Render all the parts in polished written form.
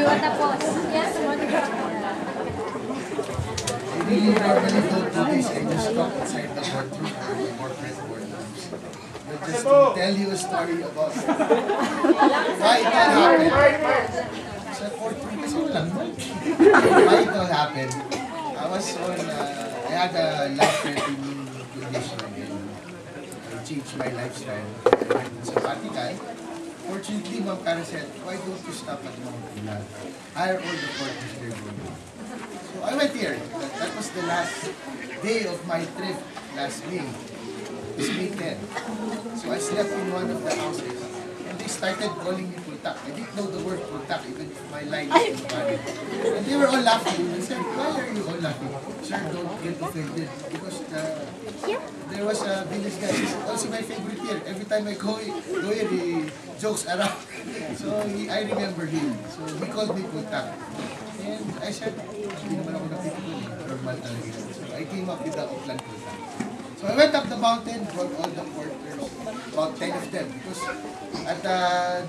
tapos. Yes, I really normally don't do this. I just talk inside the boardroom or the corporate boardrooms. But just to tell you a story about why it all happened. Sa fourth week kasi lang. Why it all happened. I was on, I had a life-threatening condition again. I changed my lifestyle. I went to sabbatical. Fortunately, Ma'am Cara said, why don't you stop at Mount Pulag? Hire all the porters there for you. So I went here. That was the last day of my trip last May. This weekend. So I slept in one of the houses. And they started calling me Pultak. I didn't know the word Pultak, even if my line is in Bali. And they were all laughing. I said, why are you all laughing? Sir, don't get offended. Because there was a village guy. He's also my favorite here. Every time I go here, he jokes around. So I remember him. So he called me Pultak. And I said, hindi naman ako napitipon eh. Normal talaga. So I came up with the Oplan Pultak. So I went up the mountain, brought all the porters, about 10 of them. Because at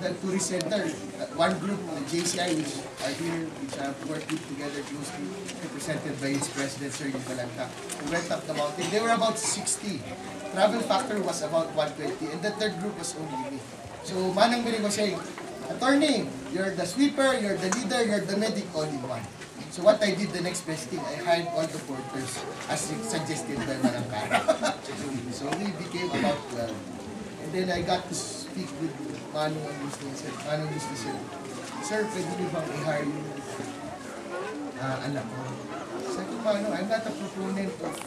the tourist center, one group, the JCI, which are here, which have worked together closely, represented by its president, Sir Yubalanta. We went up the mountain. They were about 60. Travel factor was about 120. And the third group was only me. So Manang Miling was saying, Attorney, you're the sweeper, you're the leader, you're the medic, all in one. So what I did, the next best thing, I hired all the porters as suggested by Manang Cara. So we became about 12. And then I got to speak with Manong Augusto and said, Manong Augusto said, Sir, pwede niyo bang i-hire yung anak ko? Sabi ko, Manong, I'm not a proponent of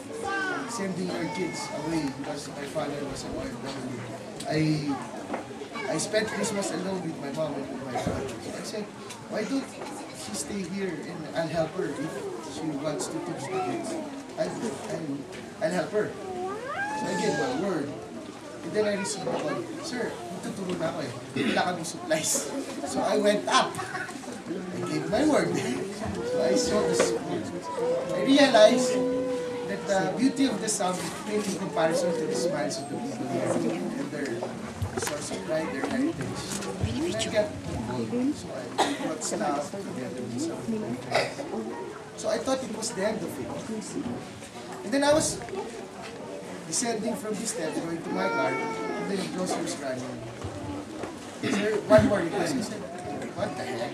sending your kids away because my father was a OFW. I spent Christmas alone with my mom and with my father. So I said, why don't she stay here and I'll help her if she wants to teach the kids. I'll help her. So I gave my word. And then I received a call, Sir, magtuturo na ako eh. Wala kaming supplies. So I went up. I gave my word. So I saw the school. I realized that the beauty of the sound came in comparison to the smiles of the people here and their source of pride, their heritage. I got involved. So I brought staff together with some friends. So I thought it was the end of it. And then I was descending from the steps, going to my car, and then the closer was running. Sir, one more request. I said, what the heck?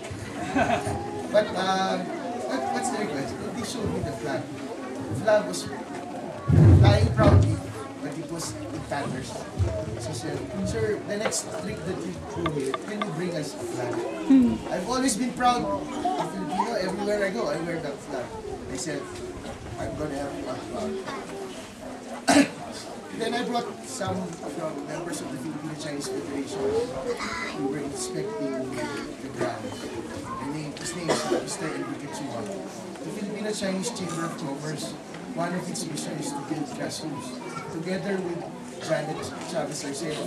But what's the request? They showed me the flag. The flag was flying proudly, but it was in tatters. So sir, the next trick that we do here, can you bring us a flag? I've always been proud of Filipino. Everywhere I go, I wear that flag. I said, I'm gonna have one flag. Then I brought some members of the Filipino-Chinese Federation who were inspecting the grounds. His name is Mr. Enrique Chua. The Filipino-Chinese Chamber of Commerce, one of its missions is to build classrooms. Together with Janet Chavez Arceo,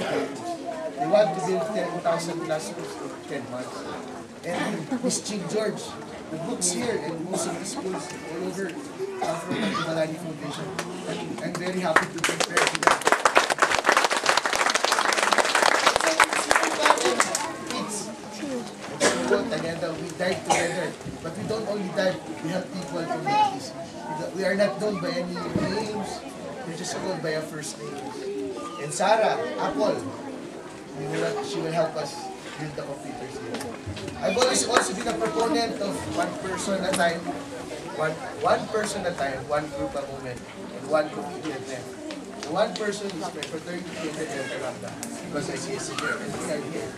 they want to build 10,000 classrooms in 10 months. And Ms. Ching George, the books here and most of the schools all over from the Malani Foundation. I'm very happy to be there to that. Together, we died together. But we don't only die, we help people communities. We are not known by any names, we're just called by our first names. And Sarah, Apple, she will help us build the computers here. I've always also been a proponent of one person at a time, one person at a time, one group a moment, and one community at a time. The one person is my fraternity and the Elkaranda, because I see a here, and they are here.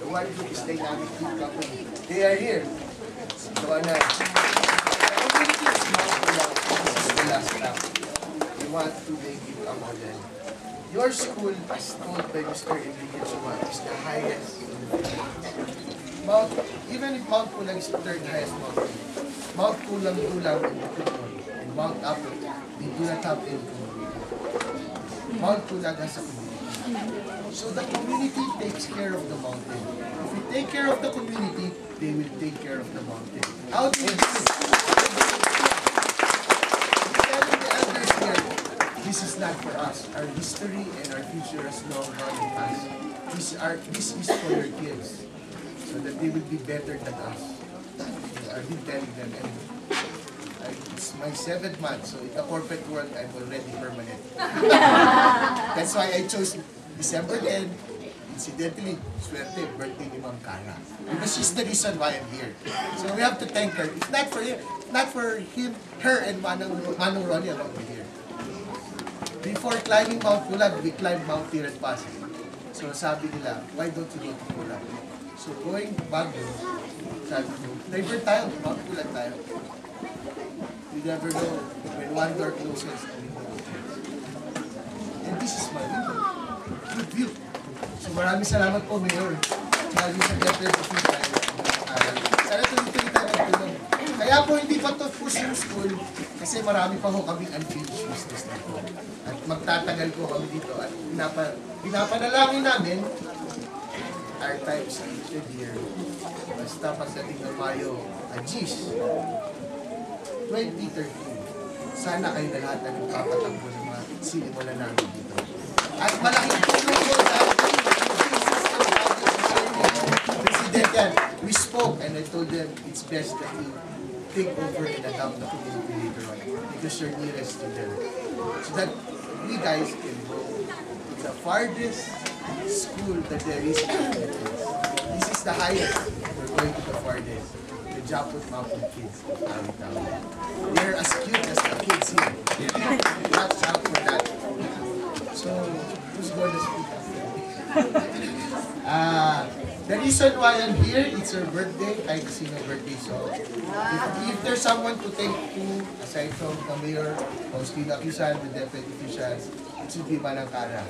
The one group is Dynamic Team Company. They are here. So the community is Mount Pulag. This is the last step. We want to make it a model. Your school, as told by Mr. Enrique Chua, is the highest in the Philippines. Even if Mount Pulag is the third highest mountain, Mount Pulag in the Bukidnon and Mount Apo, they do not have any community. Mount Pulag has a community. So the community takes care of the mountain. If we take care of the community, they will take care of the mountain. How do we do it? Telling the elders here, this is not for us. Our history and our future has long run in us. This is for your kids, so that they will be better than us. I've been telling them, and it's my 7th month, so in the corporate world, I'm already permanent. That's why I chose December 10. Incidentally, swerte, birthday ni Ma'am Cara. Because she's the reason why I'm here. So we have to thank her. If not for him, her and Manong Ronnie along with here. Before climbing Mount Pulag, we climbed Mount Tiran Pasig. So sabi nila, why don't you go to Pulag? So going back doon, sabi ko, divert tayo, Mount Pulag tayo. You never know when one door closes, and this is my window. Good view. So maraming salamat po, Mayor. Lagi sa Department of Food tayo. Sana tuloy-tuloy tayo ng tulong. Kaya po hindi pa to push yung school kasi marami pa ho kaming unfinished business na po. At magtatagal po kami dito. At pinapanalangin namin our times limited here. Basta pagdating ng Mayo, Agis, 2013, sana kayo na lahat na nagpapatakbo ng mga sinimulan namin dito. At malaking tulong po sa President yan. We spoke and I told them it's best that you take over and adopt the community later on because you're nearest to them. So that we guys can go to the farthest school that there is in the Philippines. This is the highest. We're going to the farthest. The Japut Mountain kids of Awitaw. They're as cute as the kids here. Watch out for that. So, who's going to speak after? The reason why I'm here, it's her birthday. Kahit sino birthday. So, if there's someone to thank to, aside from the mayor, Faustina Kisan, the deputy officials, it should be Manang Cara.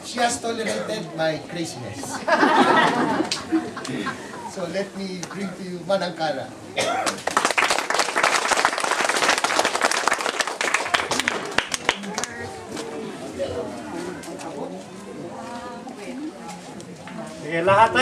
She has tolerated my craziness. So, let me bring to you Manang Cara. Sige, lahat